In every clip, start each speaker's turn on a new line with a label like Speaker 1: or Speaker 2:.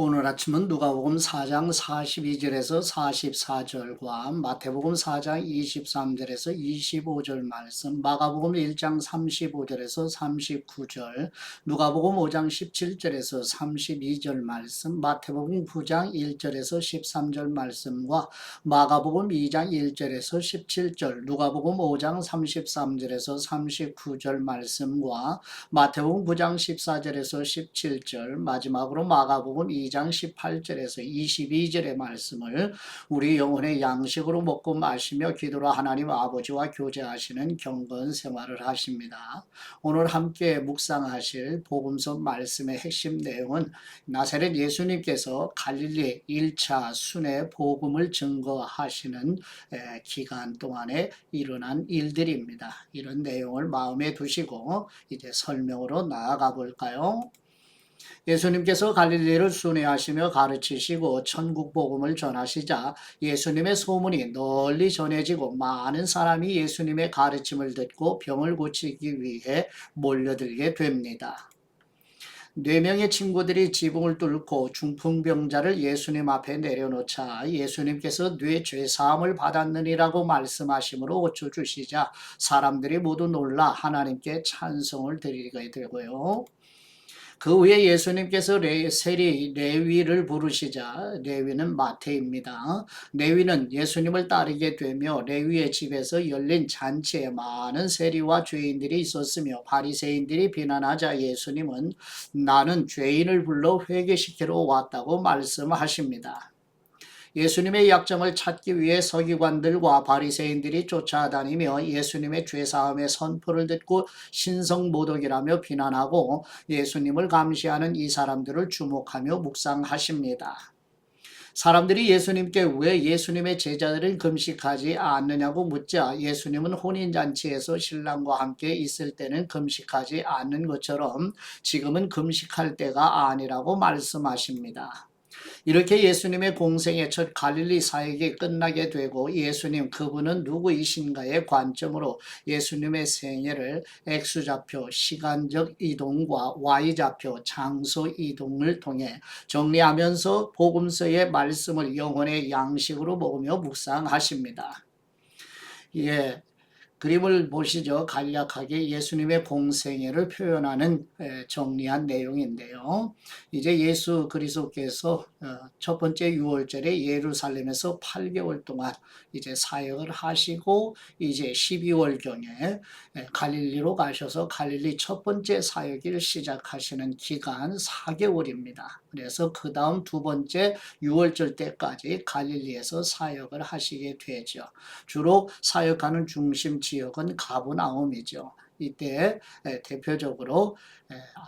Speaker 1: 오늘 아침은 누가복음 4장 42절에서 44절과 마태복음 4장 23절에서 25절 말씀, 마가복음 1장 35절에서 39절, 누가복음 5장 17절에서 32절 말씀, 마태복음 9장 1절에서 13절 말씀과 마가복음 2장 1절에서 17절, 누가복음 5장 33절에서 39절 말씀과 마태복음 9장 14절에서 17절, 마지막으로 마가복음 2장 18절에서 22절의 말씀을 우리 영혼의 양식으로 먹고 마시며 기도로 하나님 아버지와 교제하시는 경건 생활을 하십니다. 오늘 함께 묵상하실 복음서 말씀의 핵심 내용은 나사렛 예수님께서 갈릴리 1차 순회 복음을 증거하시는 기간 동안에 일어난 일들입니다. 이런 내용을 마음에 두시고 이제 설명으로 나아가 볼까요? 예수님께서 갈릴리를 순회하시며 가르치시고 천국 복음을 전하시자 예수님의 소문이 널리 전해지고 많은 사람이 예수님의 가르침을 듣고 병을 고치기 위해 몰려들게 됩니다. 4명의 친구들이 지붕을 뚫고 중풍병자를 예수님 앞에 내려놓자 예수님께서 뇌 죄사함을 받았느니라고 말씀하심으로 고쳐주시자 사람들이 모두 놀라 하나님께 찬송을 드리게 되고요. 그 후에 예수님께서 세리 레위를 부르시자 레위는 마태입니다. 레위는 예수님을 따르게 되며 레위의 집에서 열린 잔치에 많은 세리와 죄인들이 있었으며 바리새인들이 비난하자 예수님은 나는 죄인을 불러 회개시키러 왔다고 말씀하십니다. 예수님의 약점을 찾기 위해 서기관들과 바리새인들이 쫓아다니며 예수님의 죄사함의 선포를 듣고 신성모독이라며 비난하고 예수님을 감시하는 이 사람들을 주목하며 묵상하십니다. 사람들이 예수님께 왜 예수님의 제자들은 금식하지 않느냐고 묻자 예수님은 혼인잔치에서 신랑과 함께 있을 때는 금식하지 않는 것처럼 지금은 금식할 때가 아니라고 말씀하십니다. 이렇게 예수님의 공생의 첫 갈릴리 사역이 끝나게 되고 예수님 그분은 누구이신가의 관점으로 예수님의 생애를 X좌표 시간적 이동과 Y좌표 장소 이동을 통해 정리하면서 복음서의 말씀을 영혼의 양식으로 먹으며 묵상하십니다. 예. 그림을 보시죠. 간략하게 예수님의 공생애를 표현하는 정리한 내용인데요. 이제 예수 그리스도께서 첫 번째 유월절에 예루살렘에서 8개월 동안 이제 사역을 하시고 이제 12월경에 갈릴리로 가셔서 갈릴리 첫 번째 사역을 시작하시는 기간 4개월입니다. 그래서 그 다음 두 번째 유월절 때까지 갈릴리에서 사역을 하시게 되죠. 주로 사역하는 중심 지역은 가브나움이죠. 이때 대표적으로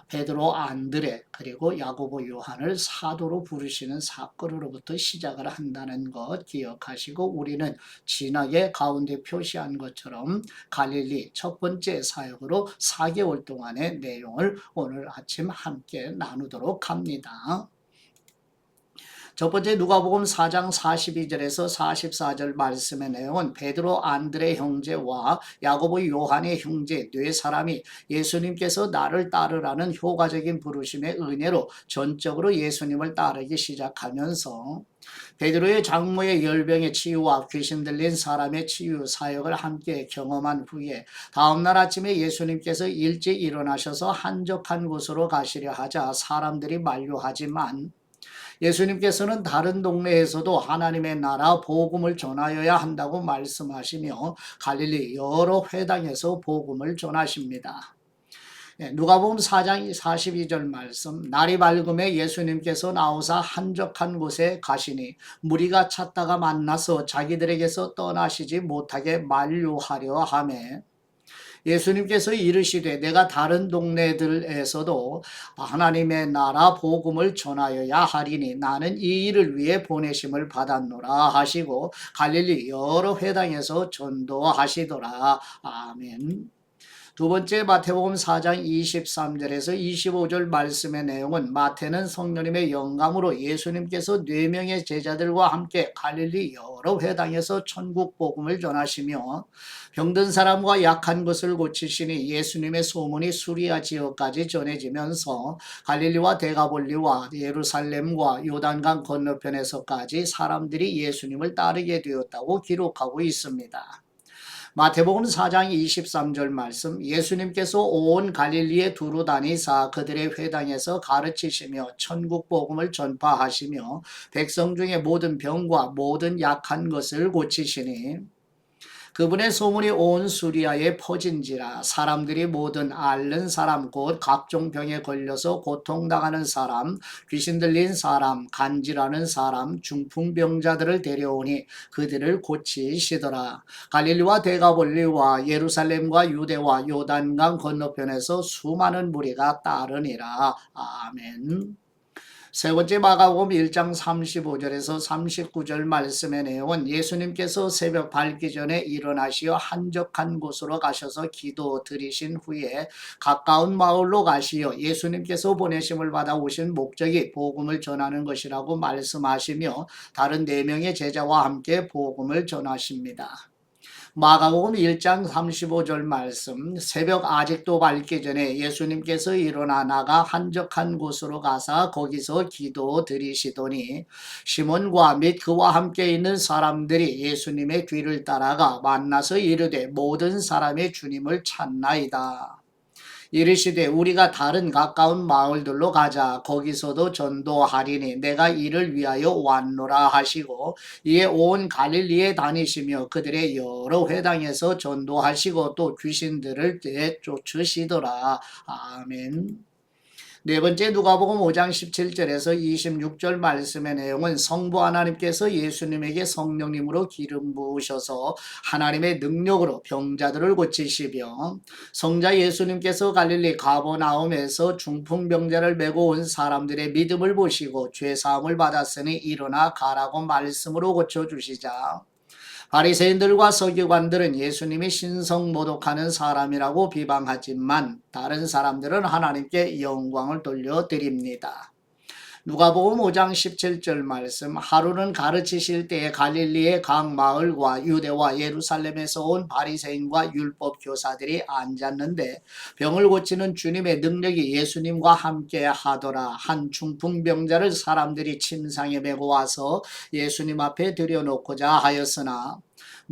Speaker 1: 베드로, 안드레 그리고 야고보, 요한을 사도로 부르시는 사건으로부터 시작을 한다는 것 기억하시고 우리는 진하게 가운데 표시한 것처럼 갈릴리 첫 번째 사역으로 4개월 동안의 내용을 오늘 아침 함께 나누도록 합니다. 첫 번째 누가복음 4장 42절에서 44절 말씀의 내용은 베드로 안드레 형제와 야고보 요한의 형제 네 사람이 예수님께서 나를 따르라는 효과적인 부르심의 은혜로 전적으로 예수님을 따르기 시작하면서 베드로의 장모의 열병의 치유와 귀신 들린 사람의 치유 사역을 함께 경험한 후에 다음날 아침에 예수님께서 일찍 일어나셔서 한적한 곳으로 가시려 하자 사람들이 만류하지만 예수님께서는 다른 동네에서도 하나님의 나라 복음을 전하여야 한다고 말씀하시며 갈릴리 여러 회당에서 복음을 전하십니다. 누가복음 4장 42절 말씀 날이 밝음에 예수님께서 나오사 한적한 곳에 가시니 무리가 찾다가 만나서 자기들에게서 떠나시지 못하게 만류하려 하매 예수님께서 이르시되 내가 다른 동네들에서도 하나님의 나라 복음을 전하여야 하리니 나는 이 일을 위해 보내심을 받았노라 하시고 갈릴리 여러 회당에서 전도하시더라. 아멘. 두 번째 마태복음 4장 23절에서 25절 말씀의 내용은 마태는 성령님의 영감으로 예수님께서 4명의 제자들과 함께 갈릴리 여러 회당에서 천국 복음을 전하시며 병든 사람과 약한 것을 고치시니 예수님의 소문이 수리아 지역까지 전해지면서 갈릴리와 데가볼리와 예루살렘과 요단강 건너편에서까지 사람들이 예수님을 따르게 되었다고 기록하고 있습니다. 마태복음 4장 23절 말씀, 예수님께서 온 갈릴리에 두루 다니사 그들의 회당에서 가르치시며 천국 복음을 전파하시며 백성 중에 모든 병과 모든 약한 것을 고치시니 그분의 소문이 온 수리아에 퍼진지라. 사람들이 모든 앓는 사람 곧 각종 병에 걸려서 고통당하는 사람, 귀신 들린 사람, 간질하는 사람, 중풍병자들을 데려오니 그들을 고치시더라. 갈릴리와 데가볼리와 예루살렘과 유대와 요단강 건너편에서 수많은 무리가 따르니라. 아멘. 세 번째 마가복음 1장 35절에서 39절 말씀의 내용은 예수님께서 새벽 밝기 전에 일어나시어 한적한 곳으로 가셔서 기도 드리신 후에 가까운 마을로 가시어 예수님께서 보내심을 받아 오신 목적이 복음을 전하는 것이라고 말씀하시며 다른 4명의 제자와 함께 복음을 전하십니다. 마가복음 1장 35절 말씀, 새벽 아직도 밝기 전에 예수님께서 일어나 나가 한적한 곳으로 가사 거기서 기도 드리시더니 시몬과 및 그와 함께 있는 사람들이 예수님의 뒤를 따라가 만나서 이르되 모든 사람이 주님을 찾나이다. 이르시되 우리가 다른 가까운 마을들로 가자. 거기서도 전도하리니 내가 이를 위하여 왔노라 하시고 이에 온 갈릴리에 다니시며 그들의 여러 회당에서 전도하시고 또 귀신들을 내쫓으시더라. 아멘. 네 번째 누가복음 5장 17절에서 26절 말씀의 내용은 성부 하나님께서 예수님에게 성령님으로 기름 부으셔서 하나님의 능력으로 병자들을 고치시며 성자 예수님께서 갈릴리 가버나움에서 중풍병자를 메고 온 사람들의 믿음을 보시고 죄사함을 받았으니 일어나 가라고 말씀으로 고쳐주시자 바리새인들과 서기관들은 예수님이 신성 모독하는 사람이라고 비방하지만 다른 사람들은 하나님께 영광을 돌려드립니다. 누가복음 5장 17절 말씀, 하루는 가르치실 때에 갈릴리의 각 마을과 유대와 예루살렘에서 온 바리새인과 율법 교사들이 앉았는데 병을 고치는 주님의 능력이 예수님과 함께 하더라. 한 중풍병자를 사람들이 침상에 메고 와서 예수님 앞에 들여놓고자 하였으나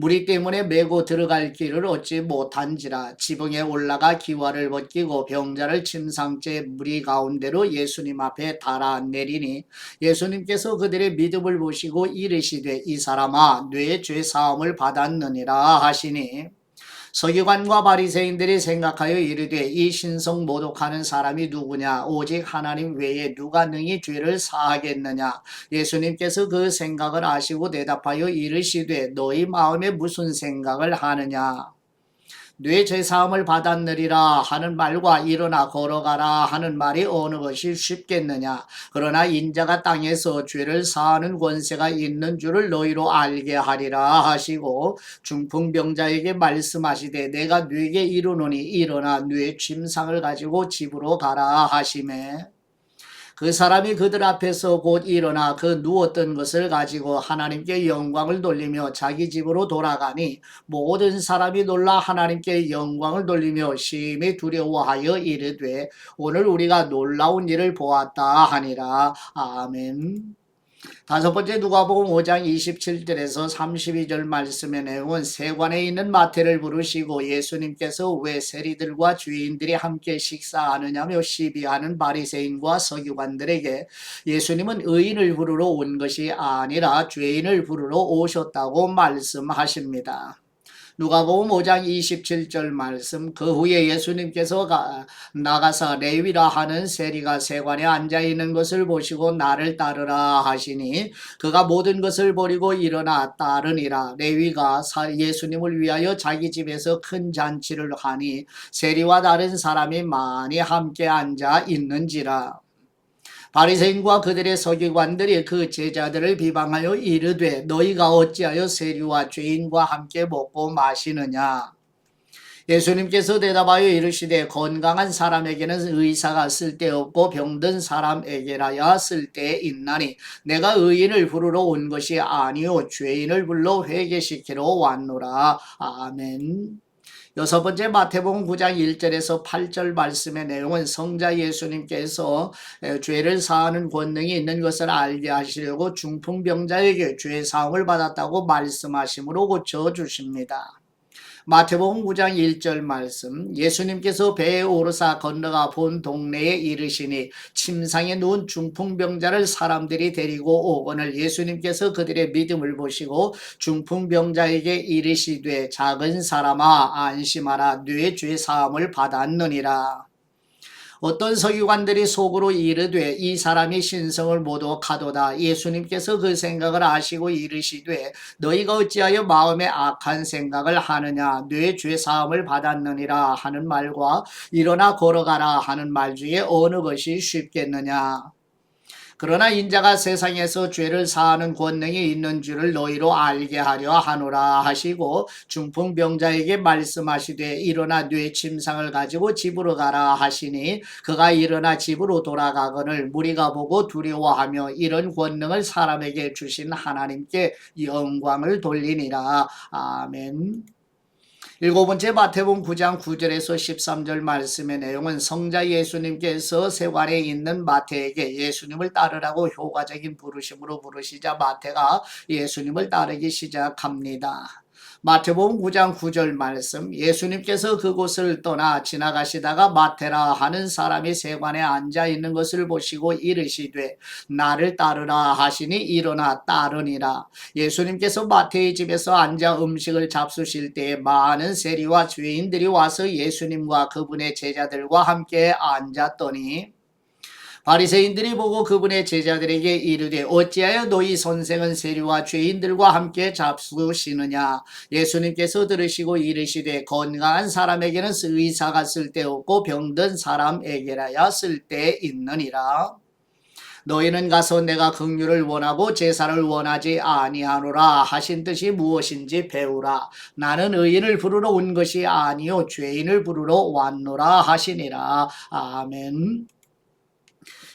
Speaker 1: 무리 때문에 메고 들어갈 길을 얻지 못한지라. 지붕에 올라가 기와를 벗기고 병자를 침상째 무리 가운데로 예수님 앞에 달아내리니 예수님께서 그들의 믿음을 보시고 이르시되 이 사람아 뇌 죄사함을 받았느니라 하시니 서기관과 바리새인들이 생각하여 이르되 이 신성 모독하는 사람이 누구냐? 오직 하나님 외에 누가 능히 죄를 사하겠느냐? 예수님께서 그 생각을 아시고 대답하여 이르시되 너희 마음에 무슨 생각을 하느냐? 뇌 죄사함을 받았느리라 하는 말과 일어나 걸어가라 하는 말이 어느 것이 쉽겠느냐? 그러나 인자가 땅에서 죄를 사하는 권세가 있는 줄을 너희로 알게 하리라 하시고 중풍병자에게 말씀하시되 내가 뇌게 이르노니 일어나 뇌 침상을 가지고 집으로 가라 하시매 그 사람이 그들 앞에서 곧 일어나 그 누웠던 것을 가지고 하나님께 영광을 돌리며 자기 집으로 돌아가니 모든 사람이 놀라 하나님께 영광을 돌리며 심히 두려워하여 이르되 오늘 우리가 놀라운 일을 보았다 하니라. 아멘. 다섯 번째 누가복음 5장 27절에서 32절 말씀의 내용은 세관에 있는 마태를 부르시고 예수님께서 왜 세리들과 주인들이 함께 식사하느냐며 시비하는 바리새인과 서기관들에게 예수님은 의인을 부르러 온 것이 아니라 죄인을 부르러 오셨다고 말씀하십니다. 누가복음 5장 27절 말씀, 그 후에 예수님께서 나가사 레위라 하는 세리가 세관에 앉아있는 것을 보시고 나를 따르라 하시니 그가 모든 것을 버리고 일어나 따르니라. 레위가 예수님을 위하여 자기 집에서 큰 잔치를 하니 세리와 다른 사람이 많이 함께 앉아 있는지라. 바리새인과 그들의 서기관들이 그 제자들을 비방하여 이르되 너희가 어찌하여 세리와 죄인과 함께 먹고 마시느냐? 예수님께서 대답하여 이르시되 건강한 사람에게는 의사가 쓸데없고 병든 사람에게라야 쓸데있나니 내가 의인을 부르러 온 것이 아니요 죄인을 불러 회개시키러 왔노라. 아멘. 여섯 번째 마태복음 9장 1절에서 8절 말씀의 내용은 성자 예수님께서 죄를 사하는 권능이 있는 것을 알게 하시려고 중풍병자에게 죄 사함을 받았다고 말씀하심으로 고쳐주십니다. 마태복음 9장 1절 말씀 예수님께서 배에 오르사 건너가 본 동네에 이르시니 침상에 누운 중풍병자를 사람들이 데리고 오거늘 예수님께서 그들의 믿음을 보시고 중풍병자에게 이르시되 작은 사람아 안심하라 네 죄 사함을 받았느니라. 어떤 서기관들이 속으로 이르되 이 사람이 신성을 모독하도다. 예수님께서 그 생각을 아시고 이르시되 너희가 어찌하여 마음에 악한 생각을 하느냐. 네 죄 사함을 받았느니라 하는 말과 일어나 걸어가라 하는 말 중에 어느 것이 쉽겠느냐. 그러나 인자가 세상에서 죄를 사하는 권능이 있는 줄을 너희로 알게 하려 하노라 하시고 중풍병자에게 말씀하시되 일어나 네 침상을 가지고 집으로 가라 하시니 그가 일어나 집으로 돌아가거늘 무리가 보고 두려워하며 이런 권능을 사람에게 주신 하나님께 영광을 돌리니라. 아멘. 일곱 번째 마태복음 9장 9절에서 13절 말씀의 내용은 성자 예수님께서 세관에 있는 마태에게 예수님을 따르라고 효과적인 부르심으로 부르시자 마태가 예수님을 따르기 시작합니다. 마태복음 9장 9절 말씀 예수님께서 그곳을 떠나 지나가시다가 마테라 하는 사람이 세관에 앉아 있는 것을 보시고 이르시되 나를 따르라 하시니 일어나 따르니라. 예수님께서 마태의 집에서 앉아 음식을 잡수실 때에 많은 세리와 죄인들이 와서 예수님과 그분의 제자들과 함께 앉았더니 바리새인들이 보고 그분의 제자들에게 이르되 어찌하여 너희 선생은 세리와 죄인들과 함께 잡수시느냐. 예수님께서 들으시고 이르시되 건강한 사람에게는 의사가 쓸데없고 병든 사람에게라야 쓸데있느니라. 너희는 가서 내가 긍휼을 원하고 제사를 원하지 아니하노라 하신 뜻이 무엇인지 배우라. 나는 의인을 부르러 온 것이 아니요 죄인을 부르러 왔노라 하시니라. 아멘.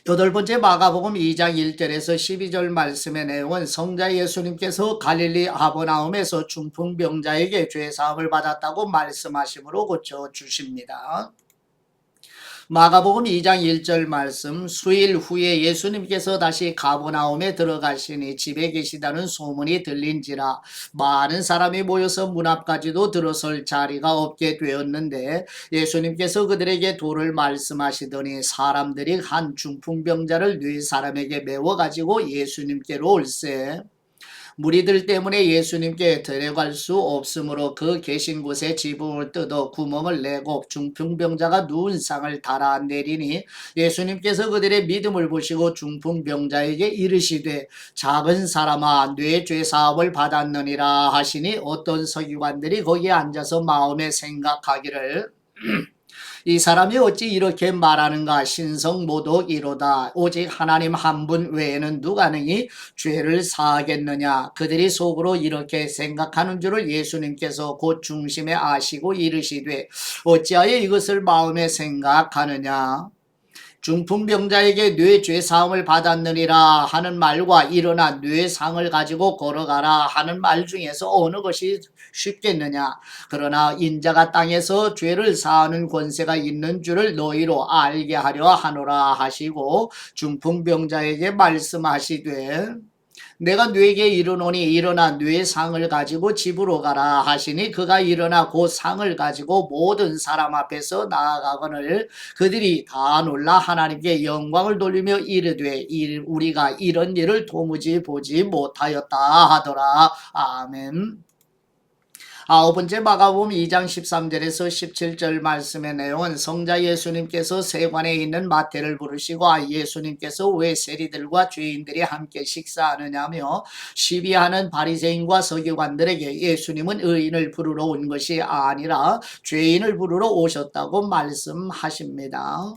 Speaker 1: 여덟 번째 마가복음 2장 1절에서 12절 말씀의 내용은 성자 예수님께서 갈릴리 가버나움에서 중풍병자에게 죄사함을 받았다고 말씀하심으로 고쳐주십니다. 마가복음 2장 1절 말씀 수일 후에 예수님께서 다시 가버나움에 들어가시니 집에 계시다는 소문이 들린지라 많은 사람이 모여서 문 앞까지도 들어설 자리가 없게 되었는데 예수님께서 그들에게 도를 말씀하시더니 사람들이 한 중풍병자를 네 사람에게 메워가지고 예수님께로 올세 무리들 때문에 예수님께 데려갈 수 없으므로 그 계신 곳에 지붕을 뜯어 구멍을 내고 중풍병자가 누운 상을 달아 내리니 예수님께서 그들의 믿음을 보시고 중풍병자에게 이르시되 작은 사람아 네 죄사함을 받았느니라 하시니 어떤 서기관들이 거기에 앉아서 마음에 생각하기를 이 사람이 어찌 이렇게 말하는가 신성모독이로다. 오직 하나님 한 분 외에는 누가 능히 죄를 사하겠느냐. 그들이 속으로 이렇게 생각하는 줄을 예수님께서 곧 중심에 아시고 이르시되 어찌하여 이것을 마음에 생각하느냐. 중풍병자에게 뇌 죄사함을 받았느니라 하는 말과 일어나 뇌 상을 가지고 걸어가라 하는 말 중에서 어느 것이 쉽겠느냐. 그러나 인자가 땅에서 죄를 사하는 권세가 있는 줄을 너희로 알게 하려 하노라 하시고 중풍병자에게 말씀하시되 내가 네게 이르노니 일어나 네 상을 가지고 집으로 가라 하시니 그가 일어나 그 상을 가지고 모든 사람 앞에서 나아가거늘 그들이 다 놀라 하나님께 영광을 돌리며 이르되 우리가 이런 일을 도무지 보지 못하였다 하더라. 아멘. 아홉 번째 마가복음 2장 13절에서 17절 말씀의 내용은 성자 예수님께서 세관에 있는 마태를 부르시고 예수님께서 왜 세리들과 죄인들이 함께 식사하느냐며 시비하는 바리새인과 서기관들에게 예수님은 의인을 부르러 온 것이 아니라 죄인을 부르러 오셨다고 말씀하십니다.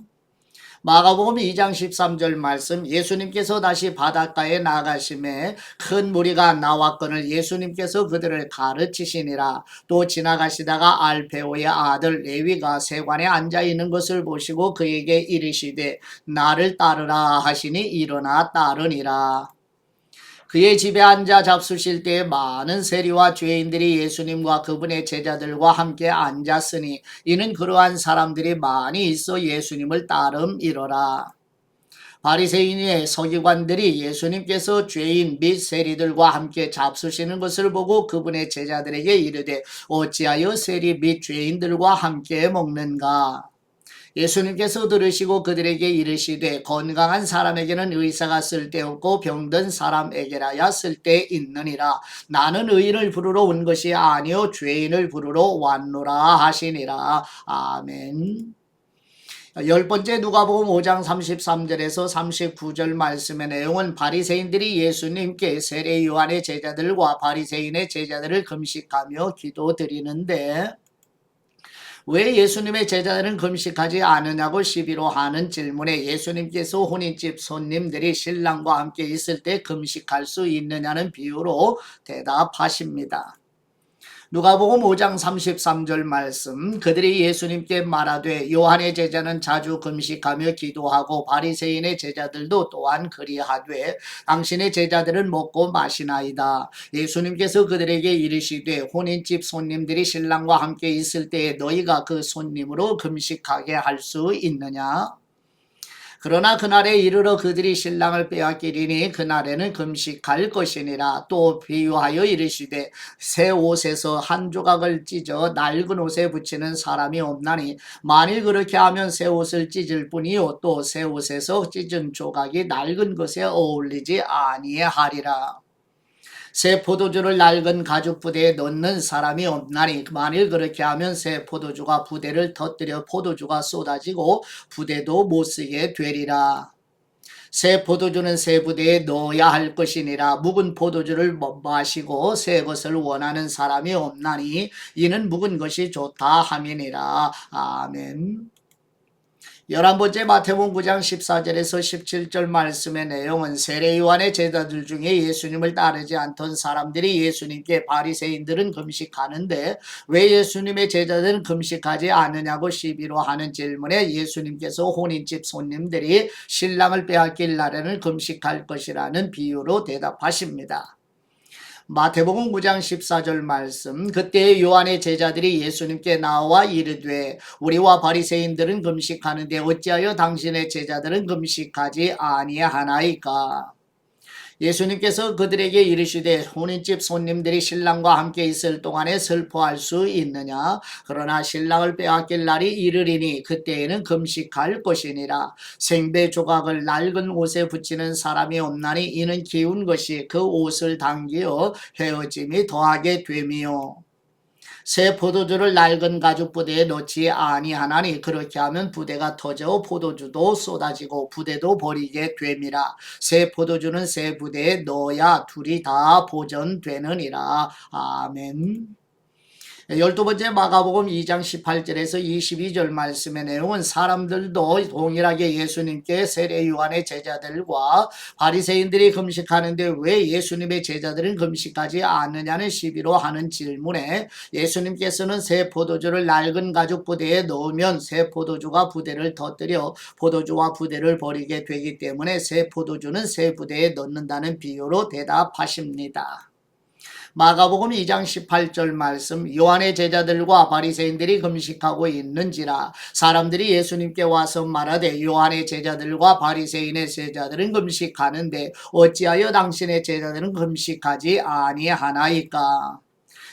Speaker 1: 마가복음 2장 13절 말씀 예수님께서 다시 바닷가에 나가심에 큰 무리가 나왔거늘 예수님께서 그들을 가르치시니라. 또 지나가시다가 알페오의 아들 레위가 세관에 앉아 있는 것을 보시고 그에게 이르시되 나를 따르라 하시니 일어나 따르니라. 그의 집에 앉아 잡수실 때에 많은 세리와 죄인들이 예수님과 그분의 제자들과 함께 앉았으니 이는 그러한 사람들이 많이 있어 예수님을 따름이러라. 바리새인의 서기관들이 예수님께서 죄인 및 세리들과 함께 잡수시는 것을 보고 그분의 제자들에게 이르되 어찌하여 세리 및 죄인들과 함께 먹는가? 예수님께서 들으시고 그들에게 이르시되 건강한 사람에게는 의사가 쓸데없고 병든 사람에게라야 쓸데있느니라. 나는 의인을 부르러 온 것이 아니요 죄인을 부르러 왔노라 하시니라. 아멘. 열 번째 누가복음 5장 33절에서 39절 말씀의 내용은 바리새인들이 예수님께 세례 요한의 제자들과 바리새인의 제자들을 금식하며 기도드리는데 왜 예수님의 제자들은 금식하지 않으냐고 시비로 하는 질문에 예수님께서 혼인집 손님들이 신랑과 함께 있을 때 금식할 수 있느냐는 비유로 대답하십니다. 누가복음 5장 33절 말씀 그들이 예수님께 말하되 요한의 제자는 자주 금식하며 기도하고 바리새인의 제자들도 또한 그리하되 당신의 제자들은 먹고 마시나이다. 예수님께서 그들에게 이르시되 혼인집 손님들이 신랑과 함께 있을 때에 너희가 그 손님으로 금식하게 할 수 있느냐? 그러나 그날에 이르러 그들이 신랑을 빼앗기리니 그날에는 금식할 것이니라. 또 비유하여 이르시되 새 옷에서 한 조각을 찢어 낡은 옷에 붙이는 사람이 없나니 만일 그렇게 하면 새 옷을 찢을 뿐이요 또 새 옷에서 찢은 조각이 낡은 것에 어울리지 아니하리라. 새 포도주를 낡은 가죽 부대에 넣는 사람이 없나니 만일 그렇게 하면 새 포도주가 부대를 터뜨려 포도주가 쏟아지고 부대도 못 쓰게 되리라. 새 포도주는 새 부대에 넣어야 할 것이니라. 묵은 포도주를 마시고 새 것을 원하는 사람이 없나니 이는 묵은 것이 좋다 함이니라. 아멘. 11번째 마태복음 9장 14절에서 17절 말씀의 내용은 세례 요한의 제자들 중에 예수님을 따르지 않던 사람들이 예수님께 바리새인들은 금식하는데 왜 예수님의 제자들은 금식하지 않느냐고 시비로 하는 질문에 예수님께서 혼인집 손님들이 신랑을 빼앗길 날에는 금식할 것이라는 비유로 대답하십니다. 마태복음 9장 14절 말씀 그때 요한의 제자들이 예수님께 나와 이르되 우리와 바리새인들은 금식하는데 어찌하여 당신의 제자들은 금식하지 아니하나이까? 예수님께서 그들에게 이르시되 혼인집 손님들이 신랑과 함께 있을 동안에 슬퍼할 수 있느냐? 그러나 신랑을 빼앗길 날이 이르리니 그때에는 금식할 것이니라. 생배 조각을 낡은 옷에 붙이는 사람이 없나니 이는 기운 것이 그 옷을 당기어 헤어짐이 더하게 됨이요. 새 포도주를 낡은 가죽 부대에 넣지 아니하나니 그렇게 하면 부대가 터져 포도주도 쏟아지고 부대도 버리게 됨이라. 새 포도주는 새 부대에 넣어야 둘이 다 보존되느니라. 아멘. 12번째 마가복음 2장 18절에서 22절 말씀의 내용은 사람들도 동일하게 예수님께 세례 요한의 제자들과 바리새인들이 금식하는데 왜 예수님의 제자들은 금식하지 않느냐는 시비로 하는 질문에 예수님께서는 새 포도주를 낡은 가죽 부대에 넣으면 새 포도주가 부대를 터뜨려 포도주와 부대를 버리게 되기 때문에 새 포도주는 새 부대에 넣는다는 비유로 대답하십니다. 마가복음 2장 18절 말씀 요한의 제자들과 바리새인들이 금식하고 있는지라 사람들이 예수님께 와서 말하되 요한의 제자들과 바리새인의 제자들은 금식하는데 어찌하여 당신의 제자들은 금식하지 아니하나이까?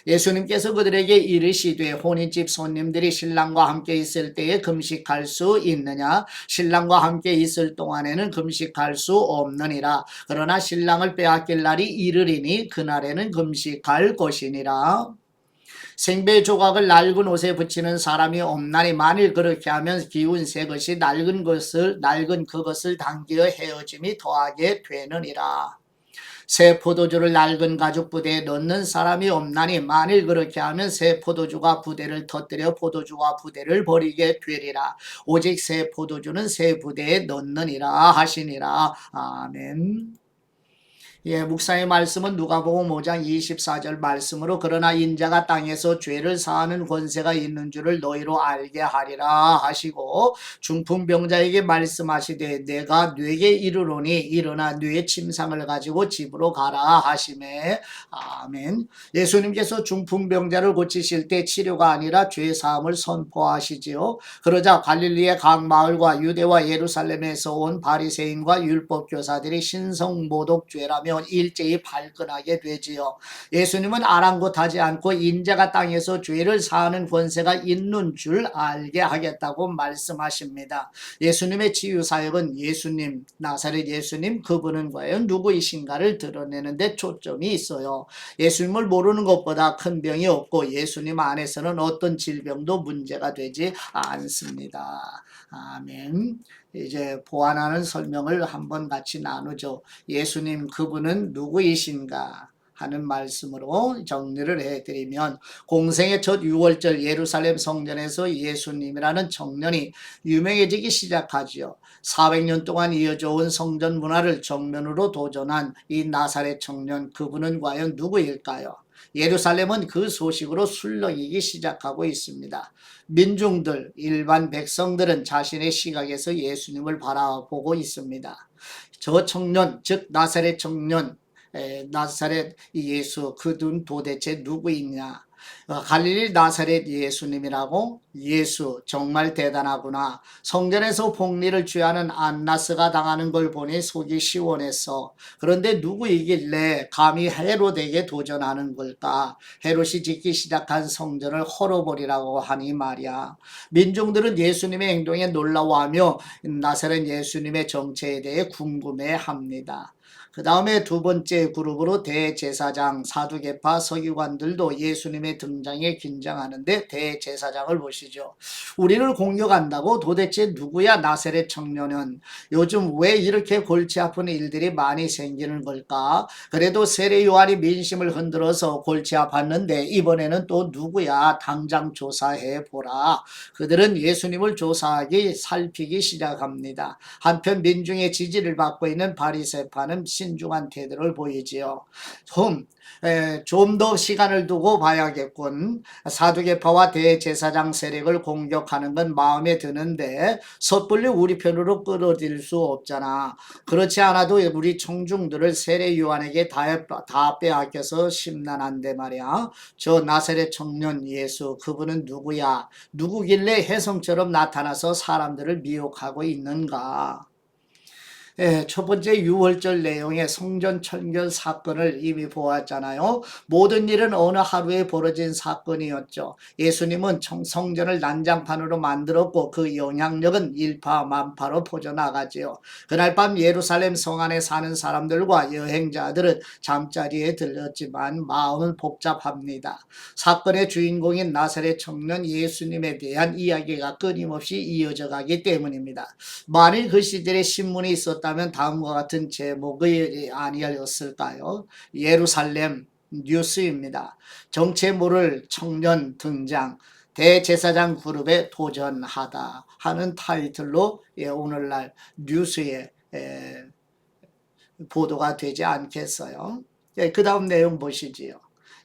Speaker 1: 예수님께서 그들에게 이르시되 혼인집 손님들이 신랑과 함께 있을 때에 금식할 수 있느냐? 신랑과 함께 있을 동안에는 금식할 수 없느니라. 그러나 신랑을 빼앗길 날이 이르리니 그날에는 금식할 것이니라. 생배 조각을 낡은 옷에 붙이는 사람이 없나니 만일 그렇게 하면 기운 새 것이 낡은 그것을 당기어 헤어짐이 더하게 되느니라. 새 포도주를 낡은 가죽 부대에 넣는 사람이 없나니 만일 그렇게 하면 새 포도주가 부대를 터뜨려 포도주와 부대를 버리게 되리라. 오직 새 포도주는 새 부대에 넣느니라 하시니라. 아멘. 예, 묵상의 말씀은 누가복음 5장 24절 말씀으로 그러나 인자가 땅에서 죄를 사하는 권세가 있는 줄을 너희로 알게 하리라 하시고 중풍병자에게 말씀하시되 내가 뇌게 이르노니 일어나 뇌 침상을 가지고 집으로 가라 하시매. 아멘. 예수님께서 중풍병자를 고치실 때 치료가 아니라 죄 사함을 선포하시지요. 그러자 갈릴리의 각 마을과 유대와 예루살렘에서 온 바리새인과 율법 교사들이 신성모독죄라며 일제히 발끈하게 되지요. 예수님은 아랑곳하지 않고 인자가 땅에서 죄를 사하는 권세가 있는 줄 알게 하겠다고 말씀하십니다. 예수님의 치유사역은 예수님, 나사렛 예수님 그분은 과연 누구이신가를 드러내는 데 초점이 있어요. 예수님을 모르는 것보다 큰 병이 없고 예수님 안에서는 어떤 질병도 문제가 되지 않습니다. 아멘. 이제 보완하는 설명을 한번 같이 나누죠. 예수님 그분은 누구이신가 하는 말씀으로 정리를 해드리면 공생의 첫 6월절 예루살렘 성전에서 예수님이라는 청년이 유명해지기 시작하지요. 400년 동안 이어져 온 성전 문화를 정면으로 도전한 이 나사렛 청년 그분은 과연 누구일까요? 예루살렘은 그 소식으로 술렁이기 시작하고 있습니다. 민중들, 일반 백성들은 자신의 시각에서 예수님을 바라보고 있습니다. 저 청년, 즉 나사렛 청년, 나사렛 예수, 그분 도대체 누구이냐? 갈릴리 나사렛 예수님이라고? 예수 정말 대단하구나. 성전에서 폭리를 취하는 안나스가 당하는 걸 보니 속이 시원했어. 그런데 누구이길래 감히 헤롯에게 도전하는 걸까? 헤롯이 짓기 시작한 성전을 헐어버리라고 하니 말이야. 민중들은 예수님의 행동에 놀라워하며 나사렛 예수님의 정체에 대해 궁금해합니다. 그 다음에 두 번째 그룹으로 대제사장, 사두개파, 서기관들도 예수님의 등장에 긴장하는데 대제사장을 보시죠. 우리를 공격한다고? 도대체 누구야 나사렛 청년은? 요즘 왜 이렇게 골치 아픈 일들이 많이 생기는 걸까? 그래도 세례 요한이 민심을 흔들어서 골치 아팠는데 이번에는 또 누구야? 당장 조사해 보라. 그들은 예수님을 조사하기 살피기 시작합니다. 한편 민중의 지지를 받고 있는 바리새파는 신중한 태도를 보이지요. 좀 더 시간을 두고 봐야겠군. 사두개파와 대제사장 세력을 공격하는 건 마음에 드는데 섣불리 우리 편으로 끌어들일 수 없잖아. 그렇지 않아도 우리 청중들을 세례 요한에게 다 빼앗겨서 심란한데 말이야. 저 나사렛 청년 예수 그분은 누구야? 누구길래 혜성처럼 나타나서 사람들을 미혹하고 있는가? 예, 첫 번째 6월절 내용의 성전 천결 사건을 이미 보았잖아요. 모든 일은 어느 하루에 벌어진 사건이었죠. 예수님은 성전을 난장판으로 만들었고 그 영향력은 일파만파로 퍼져나가지요. 그날 밤 예루살렘 성 안에 사는 사람들과 여행자들은 잠자리에 들렸지만 마음은 복잡합니다. 사건의 주인공인 나사렛 청년 예수님에 대한 이야기가 끊임없이 이어져 가기 때문입니다. 만일 그 시절에 신문이 있었다면 다음과 같은 제목이 아니었을까요? 예루살렘 뉴스입니다. 정체 모를 청년 등장, 대제사장 그룹에 도전하다 하는 타이틀로 오늘날 뉴스에 보도가 되지 않겠어요? 그 다음 내용 보시지요.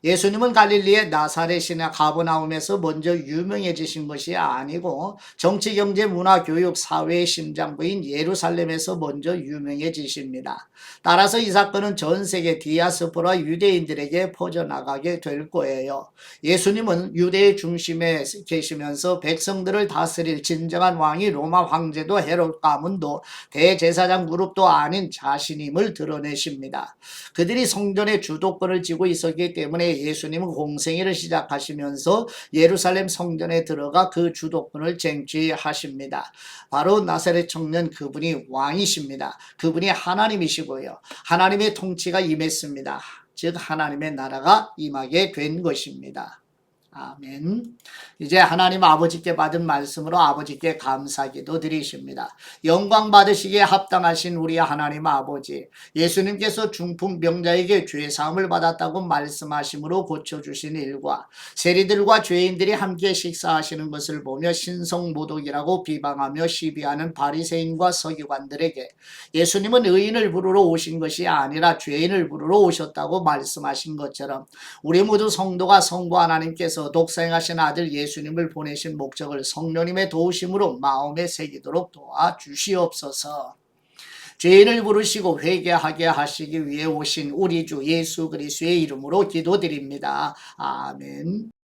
Speaker 1: 예수님은 갈릴리의 나사렛이나 가버나움에서 먼저 유명해지신 것이 아니고 정치, 경제, 문화, 교육, 사회의 심장부인 예루살렘에서 먼저 유명해지십니다. 따라서 이 사건은 전 세계 디아스포라 유대인들에게 퍼져나가게 될 거예요. 예수님은 유대의 중심에 계시면서 백성들을 다스릴 진정한 왕이 로마 황제도 헤롯 가문도 대제사장 그룹도 아닌 자신임을 드러내십니다. 그들이 성전의 주도권을 쥐고 있었기 때문에 예수님은 공생애를 시작하시면서 예루살렘 성전에 들어가 그 주도권을 쟁취하십니다. 바로 나사렛 청년 그분이 왕이십니다. 그분이 하나님이시고요. 하나님의 통치가 임했습니다. 즉 하나님의 나라가 임하게 된 것입니다. 아멘. 이제 하나님 아버지께 받은 말씀으로 아버지께 감사기도 드리십니다. 영광 받으시기에 합당하신 우리 하나님 아버지, 예수님께서 중풍병자에게 죄사함을 받았다고 말씀하심으로 고쳐주신 일과 세리들과 죄인들이 함께 식사하시는 것을 보며 신성모독이라고 비방하며 시비하는 바리새인과 서기관들에게 예수님은 의인을 부르러 오신 것이 아니라 죄인을 부르러 오셨다고 말씀하신 것처럼 우리 모두 성도가 성부 하나님께서 독생하신 아들 예수님을 보내신 목적을 성령님의 도우심으로 마음에 새기도록 도와주시옵소서. 죄인을 부르시고 회개하게 하시기 위해 오신 우리 주 예수 그리스도의 이름으로 기도드립니다. 아멘.